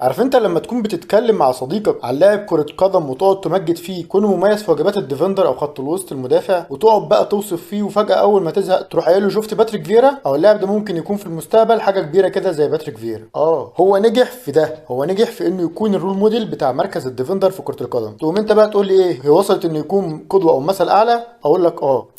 عارف انت لما تكون بتتكلم مع صديقك عن لاعب كرة قدم وتقعد تمجد فيه كونه مميز في وجبات الديفندر او خط الوسط المدافع وتقعد بقى توصف فيه وفجأة اول ما تزهق تروح قايل له شفت باتريك فيرا او اللاعب ده ممكن يكون في المستقبل حاجة كبيرة كده زي باتريك فيرا. هو نجح في ده، هو نجح في انه يكون الرول موديل بتاع مركز الديفندر في كرة القدم. تقوم انت بقى تقول لي ايه هي وصلت انه يكون قدوة او مثل اعلى؟ اقول لك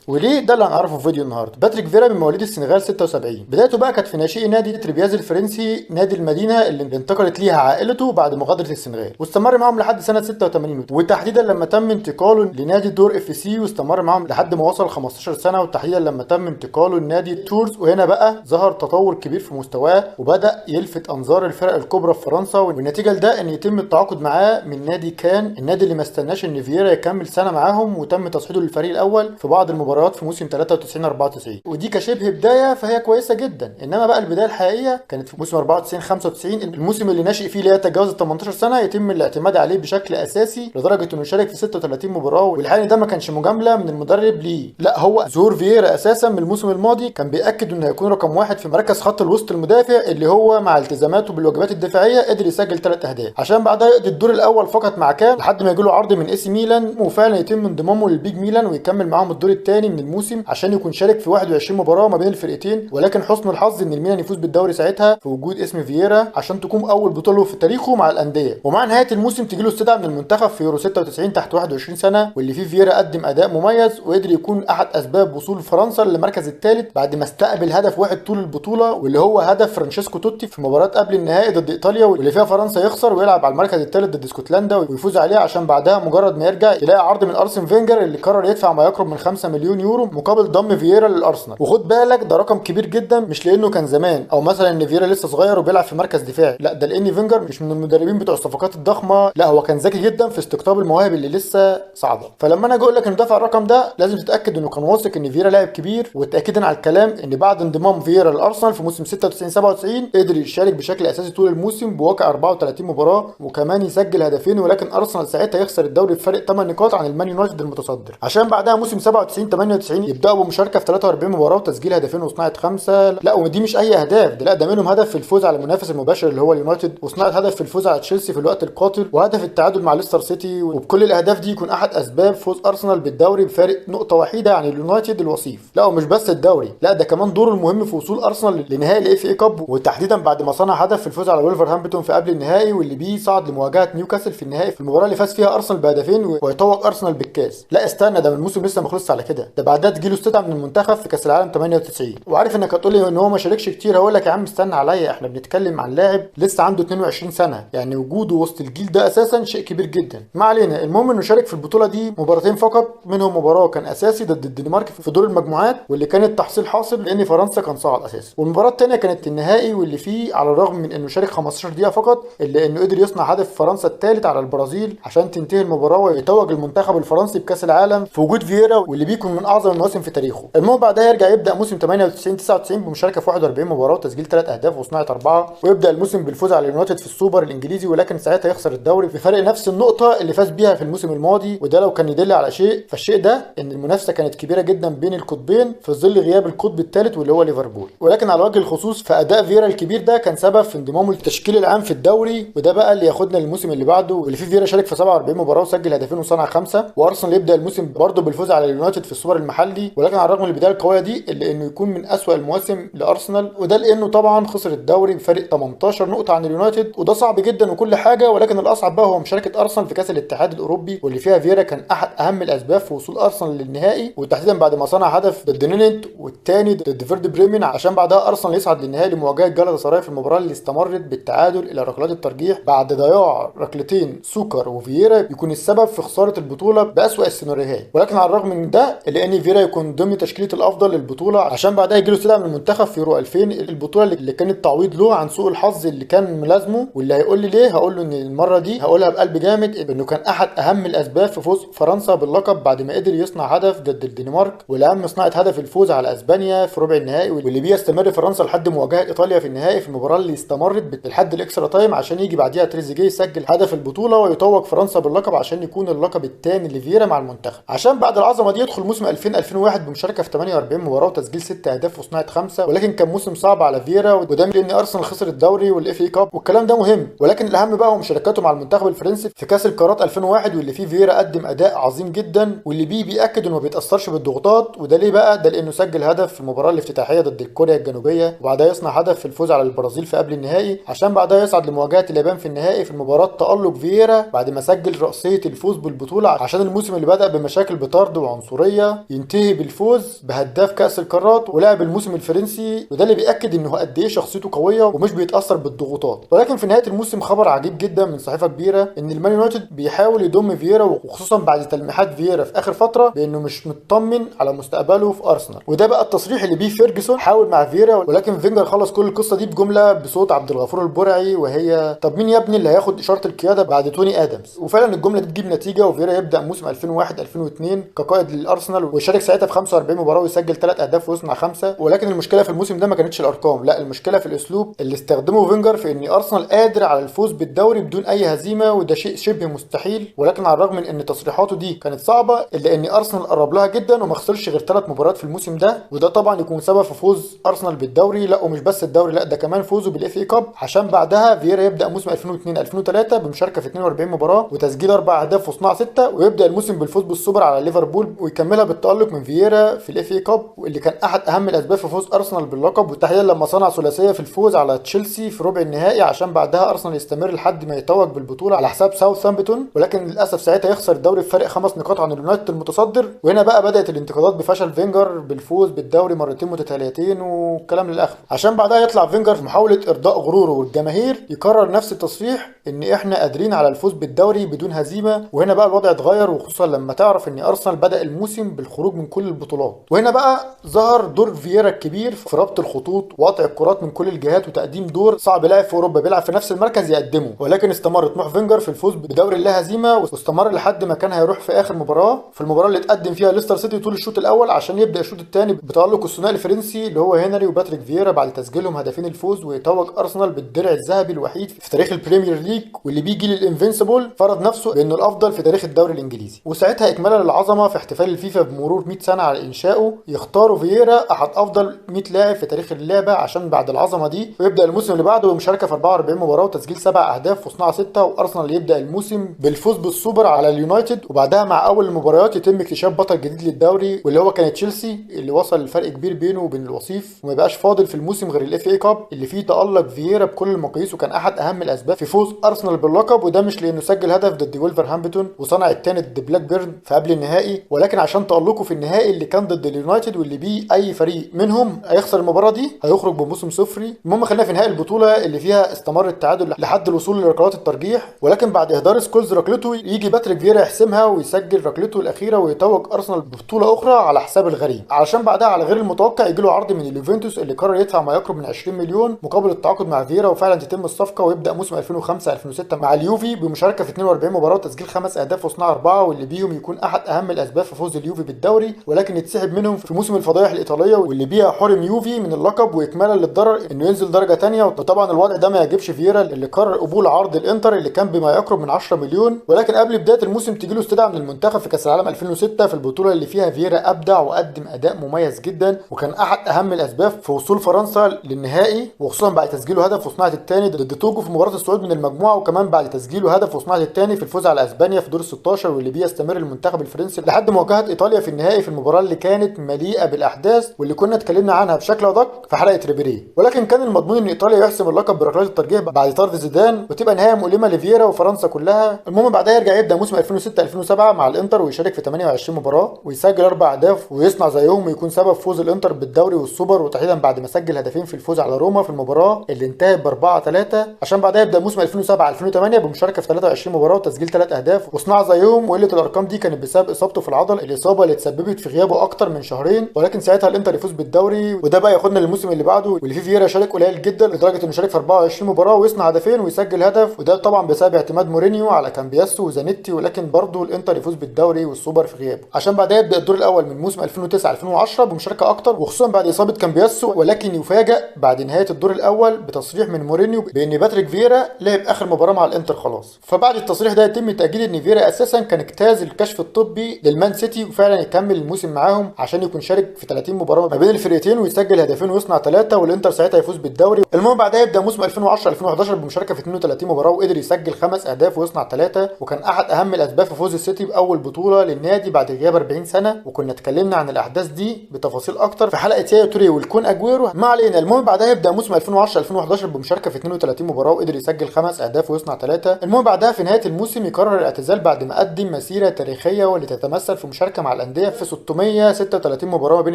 وليه؟ ده اللي هنعرفه في فيديو النهارده. باتريك فيرا من مواليد السنغال 76. بدايته بقى كانت في ناشئي نادي تريبياز الفرنسي، نادي المدينه اللي انتقلت ليها عائلته بعد مغادره السنغال، واستمر معاهم لحد سنه 86 وتحديدا لما تم انتقاله لنادي دور اف سي، واستمر معاهم لحد ما وصل 15 سنه، وتحديدا لما تم انتقاله لنادي تورز. وهنا بقى ظهر تطور كبير في مستواه وبدا يلفت انظار الفرق الكبرى في فرنسا، والنتيجه لده ان يتم التعاقد معاه من نادي كان، النادي اللي ما استناش ان فييرا يكمل سنه معاهم، وتم تصعيده للفريق الاول في بعض المباريات في موسم 93 94. ودي كشبه بدايه فهي كويسه جدا، انما بقى البدايه الحقيقيه كانت في موسم 94 95، الموسم اللي ناشئ فيه لا يتجاوز ال 18 سنه يتم الاعتماد عليه بشكل اساسي لدرجه انه شارك في 36 مباراه. والحقيقه ده ما كانش مجامله من المدرب ليه، لا هو ظهور فييرا اساسا من الموسم الماضي كان بياكد انه هيكون رقم واحد في مركز خط الوسط المدافع، اللي هو مع التزاماته بالواجبات الدفاعيه قدر يسجل 3 اهداف عشان بعدها يقضي الدور الاول فقط مع كان لحد ما يجيله عرض من اي سي ميلان، وفعلا يتم انضمامه للبيج ميلان ويكمل معاهم الدور الثاني من الموسم عشان يكون شارك في 21 مباراه ما بين الفرقتين. ولكن حسن الحظ ان الميلان يفوز بالدوري ساعتها في وجود اسم فييرا عشان تكون اول بطوله في تاريخه مع الانديه. ومع نهايه الموسم تجي له استدعاء من المنتخب في يورو 96 تحت 21 سنه، واللي فيه فييرا قدم اداء مميز وقدر يكون احد اسباب وصول فرنسا للمركز الثالث بعد ما استقبل هدف واحد طول البطوله، واللي هو هدف فرانشيسكو توتي في مباراه قبل النهائي ضد ايطاليا، واللي فيها فرنسا يخسر ويلعب على المركز الثالث ضد اسكتلندا ويفوز عليه، عشان بعدها مجرد ما يرجع يلاقي عرض من ارسن فينجر اللي قرر يدفع ما يقرب من 5 مليون يورو مقابل ضم فييرا للارسنال. وخد بالك ده رقم كبير جدا، مش لانه كان زمان او مثلا ان فييرا لسه صغير وبيلعب في مركز دفاعي، لا ده لان فينجر مش من المدربين بتوع الصفقات الضخمه، لا هو كان ذكي جدا في استقطاب المواهب اللي لسه صاعده. فلما انا اجي اقول لك انه دفع الرقم ده لازم تتاكد انه كان واثق ان فييرا لاعب كبير، وتاكيدا على الكلام ان بعد انضمام فييرا للارسنال في موسم 96 97 قدر يشارك بشكل اساسي طول الموسم بواقع 34 مباراه وكمان يسجل هدفين، ولكن ارسنال ساعتها يخسر الدوري بفرق 8 نقاط عن المان يونايتد المتصدر، عشان بعدها موسم 97 98 يبداوا بمشاركه في 43 مباراه وتسجيل هدفين وصناعه 5. لا ودي مش اي اهداف، ده لا ده منهم هدف في الفوز على المنافس المباشر اللي هو اليونايتد، وصناعه هدف في الفوز على تشيلسي في الوقت القاتل، وهدف التعادل مع ليستر سيتي. وبكل الاهداف دي يكون احد اسباب فوز ارسنال بالدوري بفارق نقطه وحيده عن اليونايتد الوصيف. لا ومش بس الدوري، لا ده كمان دوره المهم في وصول ارسنال لنهائي الاف اي كاب، وتحديدا بعد ما صنع هدف في الفوز على ولفرهامبتون في قبل النهائي، واللي بيه صعد لمواجهه نيوكاسل في النهائي في المباراه اللي فاز فيها ارسنال بهدفين ويتوج ارسنال بالكاس. لا استنى، ده من الموسم لسه ما خلصش على كده، ده بعدها تجيله استدعاء من المنتخب في كاس العالم 98. وعارف انك هتقول لي ان هو ما شاركش كتير، هقول لك يا عم استنى عليا، احنا بنتكلم عن لاعب لسه عنده 22 سنه، يعني وجوده وسط الجيل ده اساسا شيء كبير جدا. ما علينا، المهم انه شارك في البطوله دي مباراتين فقط، منهم مباراه كان اساسي ضد الدنمارك في دور المجموعات واللي كانت تحصيل حاصل لان فرنسا كان صعد اساسا، والمباراه الثانيه كانت النهائي واللي فيه على الرغم من انه شارك 15 دقيقه فقط الا انه قدر يصنع هدف فرنسا الثالث على البرازيل عشان تنتهي المباراه ويتوج المنتخب الفرنسي بكاس العالم في وجود فييرا، واللي بيكون من اعظم المواسم في تاريخه. المهم بعدها يرجع يبدا موسم 98 99 بمشاركه في 41 مباراه وتسجيل 3 اهداف وصناعه 4، ويبدا الموسم بالفوز على اليونايتد في السوبر الانجليزي، ولكن ساعتها يخسر الدوري بفرق نفس النقطه اللي فاز بيها في الموسم الماضي. وده لو كان يدل على شيء فالشيء ده ان المنافسه كانت كبيره جدا بين القطبين في ظل غياب القطب الثالث واللي هو ليفربول. ولكن على وجه الخصوص فاداء فييرا الكبير ده كان سبب في انضمامه للتشكيل العام في الدوري، وده بقى اللي ياخدنا للموسم اللي بعده واللي فيه فييرا شارك في 47 مباراه وسجل هدفين وصنع 5، وارسنال يبدا الموسم برضه بالفوز على اليونايتد في السوبر المحلي. ولكن على الرغم من البدايه القويه دي الا انه يكون من اسوأ المواسم لارسنال، وده لانه طبعا خسر الدوري بفارق 18 نقطه عن اليونايتد، وده صعب جدا وكل حاجه، ولكن الاصعب بقى هو مشاركه ارسنال في كاس الاتحاد الاوروبي واللي فيها فييرا كان احد اهم الاسباب في وصول ارسنال للنهائي، وتحديدا بعد ما صنع هدف ضد نينت والثاني ضد فيرد بريمن عشان بعدها ارسنال يصعد للنهائي لمواجهه جالاتا سراي في المباراه اللي استمرت بالتعادل الى ركلات الترجيح بعد ضياع ركلتين سوكر وفييرا يكون السبب في خساره البطوله باسوأ السيناريوهات. ولكن على الرغم من ده الا ان فييرا يكون ضمن تشكيله الافضل للبطوله عشان بعدها يجي له استدعاء من المنتخب في يورو 2000، البطوله اللي كانت تعويض له عن سوء الحظ اللي كان ملازمه. واللي هيقول لي ليه هقول له ان المره دي هقولها بقلب جامد انه كان احد اهم الاسباب في فوز فرنسا باللقب بعد ما قدر يصنع هدف ضد الدنمارك، والاهم صناعه هدف الفوز على اسبانيا في ربع النهائي، واللي بيه يستمر فرنسا لحد مواجهه ايطاليا في النهائي في المباراه اللي استمرت لحد الاكسترا تايم عشان يجي بعديها تريزيجيه يسجل هدف البطوله ويتوج فرنسا باللقب عشان يكون اللقب الثاني لفييرا مع المنتخب. عشان بعد العظمه دي يدخل موسم 2000 2001 بمشاركه في 48 مباراه وتسجيل 6 اهداف وصناعه 5، ولكن كان موسم صعب على فييرا، وده لان ارسنال خسر الدوري والاف اي كاب والكلام ده مهم. ولكن الاهم بقى هو مشاركاته مع المنتخب الفرنسي في كاس القارات 2001، واللي فيه فييرا قدم اداء عظيم جدا، واللي بيأكد انه ما بيتاثرش بالضغوطات. وده ليه بقى؟ ده لانه سجل هدف في المباراه الافتتاحيه ضد كوريا الجنوبيه، وبعدها يصنع هدف في الفوز على البرازيل في قبل النهائي، عشان بعدها يصعد لمواجهه اليابان في النهائي. في المباراه تألق فييرا بعد ما سجل رأسيه الفوز بالبطوله، عشان الموسم اللي بدأ بمشاكل بطرد وعنصريه ينتهي بالفوز بهداف كاس القارات ولعب الموسم الفرنسي. وده اللي بيأكد انه قد ايه شخصيته قويه ومش بيتاثر بالضغوطات. ولكن في نهايه الموسم خبر عجيب جدا من صحيفه كبيره ان المان يونايتد بيحاول يضم فييرا، وخصوصا بعد تلميحات فييرا في اخر فتره بانه مش مطمن على مستقبله في ارسنال. وده بقى التصريح اللي بيه فيرجسون حاول مع فييرا، ولكن فينجر خلص كل القصه دي بجمله بصوت عبد الغفور البرعي، وهي طب مين يا ابني اللي هياخد اشاره القياده بعد توني ادمز؟ وفعلا الجمله دي تجيب نتيجه، وفييرا يبدا موسم 2001 2002 كقائد للارسنال، ويشارك ساعتها في 45 مباراه ويسجل 3 اهداف ويصنع 5. ولكن المشكله في الموسم ده ما كانتش الارقام، لا المشكله في الاسلوب اللي استخدمه فينجر في ان ارسنال قادر على الفوز بالدوري بدون اي هزيمه، وده شيء شبه مستحيل. ولكن على الرغم من ان تصريحاته دي كانت صعبه الا ان ارسنال قرب لها جدا وما خسرش غير 3 مباريات في الموسم ده، وده طبعا يكون سبب في فوز ارسنال بالدوري. لا ومش بس الدوري، لا ده كمان فوزه بالاف اي كاب. عشان بعدها فييرا يبدا موسم 2002 2003 بمشاركه في 42 مباراه وتسجيل 4 اهداف وصناعه 6، ويبدا الموسم بالفوز بالسوبر على ليفربول، ويكملها بالتالق من فييرا في الاف اي كاب، واللي كان احد اهم الاسباب في فوز ارسنال باللقب، وتحديدا لما صنع ثلاثيه في الفوز على تشيلسي في ربع النهائي، عشان بعدها ارسنال يستمر لحد ما يتوج بالبطوله على حساب ساوثهامبتون. ولكن للاسف ساعتها يخسر الدوري بفرق 5 نقاط عن اليونايتد المتصدر. وهنا بقى بدات الانتقادات بفشل فينجر بالفوز بالدوري مرتين متتاليتين والكلام للاخر، عشان بعدها يطلع فينجر في محاوله ارضاء غروره والجماهير يكرر نفس التصريح ان احنا قادرين على الفوز بالدوري بدون هزيمه. وهنا بقى الوضع اتغير، وخصوصا لما تعرف ان ارسنال بدا الموسم بالخروج من كل البطولات. وهنا بقى ظهر دور فييرا الكبير في ربط الخطوط وقطع الكرات من كل الجهات، وتقديم دور صعب لاعب في اوروبا بيلعب في نفس المركز يقدمه. ولكن استمر طموح فينجر في الفوز بدوري اللا هزيمه، واستمر لحد ما كان هيروح في اخر مباراه، في المباراه اللي اتقدم فيها ليستر سيتي طول الشوط الاول، عشان يبدا الشوط الثاني بتالق الثنائي الفرنسي اللي هو هنري وباتريك فييرا بعد تسجيلهم هدفين الفوز، ويتوج ارسنال بالدرع الذهبي الوحيد في تاريخ البريمير ليج، واللي بيه جيل الانفنسبل فرض نفسه بانه الافضل في تاريخ الدوري الانجليزي. وساعتها اكمالا للعظمه في احتفال الفيفا بمرور 100 سنه على انشائه يختاروا فييرا احد افضل 100 لاعب في تاريخ اللعبه عشان بعد العظمه دي. ويبدا الموسم اللي بعده بمشاركه في 44 مباراه وتسجيل 7 اهداف وصناعه 6، وارسنال يبدا الموسم بالفوز بالسوبر على اليونايتد. وبعدها مع اول المباريات يتم اكتشاف بطل جديد للدوري، واللي هو كان تشيلسي، اللي وصل لفرق كبير بينه وبين الوصيف، وما بقاش فاضل في الموسم غير الاف اي كاب اللي فيه تالق فييرا بكل المقاييس، وكان احد اهم الاسباب في فوز ارسنال باللقب. وده مش لانه سجل هدف ضد ولفرهامبتون وصنع الثاني ضد بلاك بيرن في قبل النهائي، ولكن عشان تالقه في النهائي اللي كان ضد اليونايتد، واللي بيه اي فريق منهم هيخسر المباراه دي هيخرج بموسم صفري. المهم خلينا في نهائي البطوله اللي فيها استمر التعادل لحد الوصول لركلات الترجيح، ولكن بعد اهدار سكولز ركلته يجي باتريك فييرا يحسمها ويسجل ركلته الاخيره ويتوج ارسنال ببطوله اخرى على حساب الغريم، علشان بعدها على غير المتوقع يجي له عرض من اليوفنتوس اللي قرر يدفع ما يقرب من 20 مليون مقابل التعاقد مع فييرا، وفعلا تتم الصفقه ويبدا موسم 2005 2006 مع اليوفي بمشاركه في 42 مباراه وتسجيل 5 اهداف وصناعه 4، واللي بيهم يكون احد اهم الاسباب في فوز اليوفي بالدوري. ولكن يتسحب منهم في موسم الفضايح الايطاليه واللي بيها حرم يوفي من اللقب، واكمالا للضرر انه ينزل درجه ثانيه. وطبعا الوضع ده ما يعجبش فييرا اللي قرر قبول عرض الانتر اللي كان بما يقرب من 10 مليون. ولكن قبل بدايه الموسم تجي له استدعاء من المنتخب في كاس العالم 2006 في البطوله اللي فيها فييرا ابدع وقدم اداء مميز جدا، وكان احد اهم الاسباب في وصول فرنسا للنهائي، وخصوصا بعد تسجيله هدف وصناعه الثاني ضد توجو في مباراه الصعود من المجموعه، وكمان بعد تسجيله هدف وصناعه الثاني في الفوز على اسبانيا في دور ال16، واللي بيه يستمر المنتخب الفرنسي لحد مواجهه ايطاليا في النهائي في المباراه اللي كانت مليئه بالاحداث واللي كنا اتكلمنا عنها بشكل ادق في حلقه ريبيري. ولكن كان المضمون ان ايطاليا يحسم اللقب بركلات الترجيح بعد طرد زيدان، وتبقى نهايه مؤلمه لفييرا وفرنسا كلها. المهم بعدها يرجع يبدا موسم 2006 2007 مع الانتر ويشارك في 28 مباراه ويسجل 4 اهداف ويصنع زيهم ويكون سبب فوز الانتر بالدوري والسوبر، وتحديدا بعد ما سجل هدفين في الفوز على روما في المباراه اللي انتهت ب 4-3، عشان بعدها يبدا موسم 2007 2008 بمشاركه في 23 مباراه وتسجيل 3 اهداف وصناعه زيهم. وقله الارقام دي كانت بسبب اصابته في العضل، الاصابه اللي تسببت في غيابه اكتر من شهرين، ولكن ساعتها الانتر يفوز بالدوري. وده بقى ياخدنا للموسم اللي بعده واللي فيه فييرا شارك قليل جدا لدرجه انه شارك في 24 مباراه ويصنع هدفين ويسجل هدف، وده طبعا بسبب اعتماد مورينيو على كامبياسو وزانيتي. ولكن برضه الانتر يفوز بالدوري والسوبر في غيابه، عشان بعدها يبدا الدور الاول من موسم 2009 2010 بمشاركه اكتر وخصوصا بعد اصابه كامبياسو. ولكن يفاجئ بعد نهايه الدور الاول بتصريح من مورينيو بان باتريك فييرا لعب اخر مباراه مع الانتر خلاص. فبعد التصريح ده يتم تاكيد ان فييرا اساسا كان اجتاز الكشف الطبي للمان سيتي، وفعلا فعلا يكمل الموسم معاهم عشان يكون شارك في 30 مباراه ما بين الفرقتين ويسجل هدفين ويصنع ثلاثه، والانتر ساعتها يفوز بالدوري. المهم بعدها يبدا موسم 2010 2011 بمشاركه في 32 مباراه وقدر يسجل 5 اهداف ويصنع ثلاثه، وكان احد اهم الاسباب في فوز السيتي باول بطوله للنادي بعد غياب 40 سنه. وكنا اتكلمنا عن الاحداث دي بتفاصيل اكتر في حلقه يايا توريه والكون اجويرو، ما علينا. المهم بعدها يبدا موسم 2010 2011 بمشاركه في 32 مباراه وقدر يسجل 5 اهداف ويصنع ثلاثه. المهم بعدها في نهايه الموسم يقرر الاعتزال بعد ما قدم مسيره تاريخيه واللي تتمثل في مشاركه مع الانديه في 636 مباراه ما بين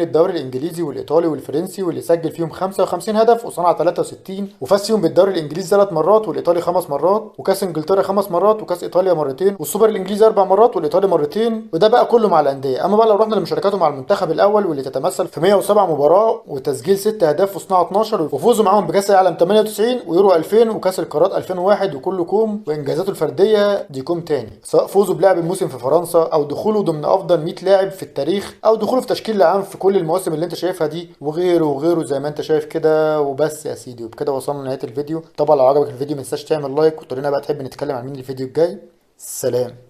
الدوري الانجليزي والايطالي والفرنسي، واللي سجل فيهم 55 هدف وصنع 63، وفاز فيهم بالدوري الانجليزي 3 مرات والايطالي 5 مرات وكاس انجلترا 5 مرات وكاس ايطاليا مرتين والسوبر الانجليزي 4 مرات والايطالي مرتين. وده بقى كله مع الانديه. اما بقى لو رحنا لمشاركاته مع المنتخب الاول واللي تتمثل في 107 مباراه وتسجيل 6 اهداف وصناعه 12، وفوزوا معاهم بكاس العالم 98 ويورو 2000 وكاس القارات 2001 وكله كوم. وانجازاته الفرديه دي كوم تاني، سواء فوزه بلعب الموسم في فرنسا او دخوله ضمن افضل 100 لاعب في التاريخ او دخوله في تشكيل العام في كل المواسم اللي انت شايفها دي، وغيره وغيره زي ما انت شايف كده. وبس يا سيدي، وبكده وصلنا لنهايه الفيديو. طبعا لو عجبك الفيديو ما تنساش تعمل لايك وتقول لنا بقى تحب نتكلم عن مين الفيديو الجاي. سلام.